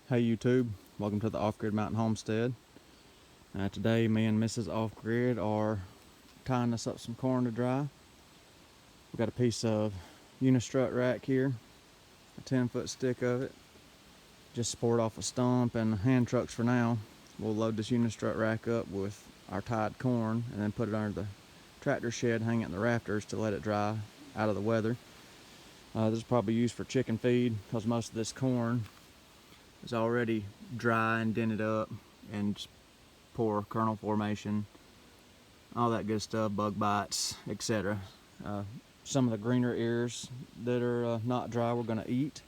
Hey YouTube, welcome to the Off-Grid Mountain Homestead. Today me and Mrs. Off-Grid are tying us up some corn to dry. We've got a piece of unistrut rack here, a 10-foot stick of it. Just support off a stump and hand trucks for now. We'll load this unistrut rack up with our tied corn and then put it under the tractor shed, hang it in the rafters to let it dry out of the weather. This is probably used for chicken feed because most of this corn is already dry and dented up and poor kernel formation, all that good stuff, bug bites, etc. Some of the greener ears that are not dry we're going to eat,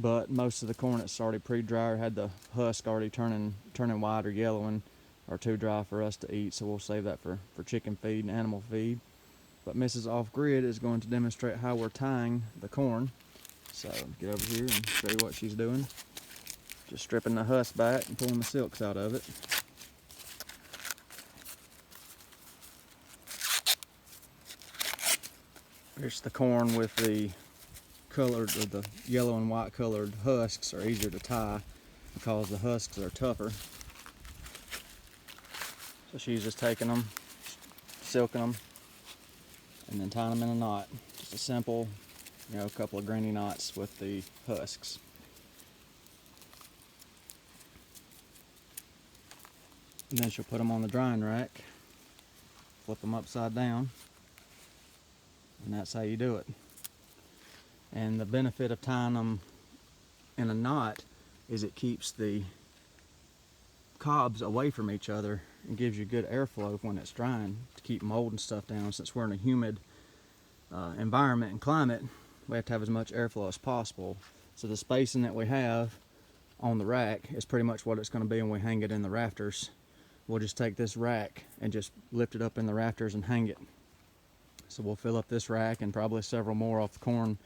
but most of the corn that's already pre-dry or had the husk already turning white or yellowing are too dry for us to eat, so we'll save that for chicken feed and animal feed. But Mrs. Off-Grid is going to demonstrate how we're tying the corn. So get over here and show you what she's doing. Just stripping the husk back and pulling the silks out of it. Here's the corn with the colored, or the yellow and white colored husks are easier to tie because the husks are tougher. So she's just taking them, silking them, and then tying them in a knot. Just a simple, couple of granny knots with the husks. And then she'll put them on the drying rack, flip them upside down, and that's how you do it. And the benefit of tying them in a knot is it keeps the cobs away from each other and gives you good airflow when it's drying to keep mold and stuff down. Since we're in a humid environment and climate, we have to have as much airflow as possible. So the spacing that we have on the rack is pretty much what it's going to be when we hang it in the rafters. We'll just take this rack and just lift it up in the rafters and hang it. So we'll fill up this rack and probably several more off the corn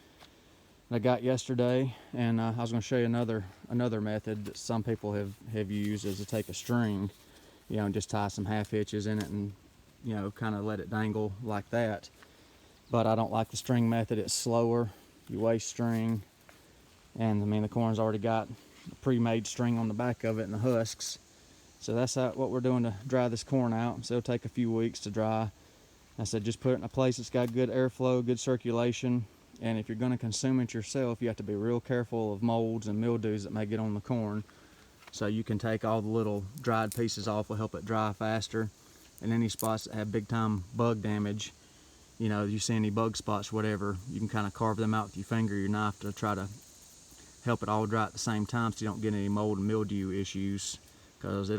I got yesterday. And I was going to show you another method that some people have used, is to take a string, and just tie some half hitches in it and kind of let it dangle like that. But I don't like the string method. It's slower, you waste string, and the corn's already got a pre-made string on the back of it and the husks. So that's what we're doing to dry this corn out. So it'll take a few weeks to dry. I said just put it in a place that's got good airflow, good circulation. And if you're going to consume it yourself, you have to be real careful of molds and mildews that may get on the corn. So you can take all the little dried pieces off, will help it dry faster. And any spots that have big time bug damage, you see any bug spots, whatever, you can kind of carve them out with your finger or your knife to try to help it all dry at the same time so you don't get any mold and mildew issues. Because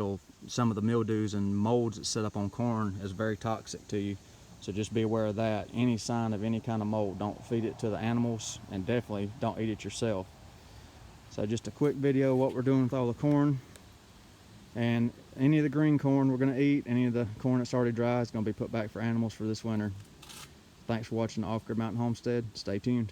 some of the mildews and molds that set up on corn is very toxic to you. So just be aware of that. Any sign of any kind of mold, don't feed it to the animals, and definitely don't eat it yourself. So just a quick video of what we're doing with all the corn. And any of the green corn we're going to eat, any of the corn that's already dry is going to be put back for animals for this winter. Thanks for watching the Off-Grid Mountain Homestead. Stay tuned.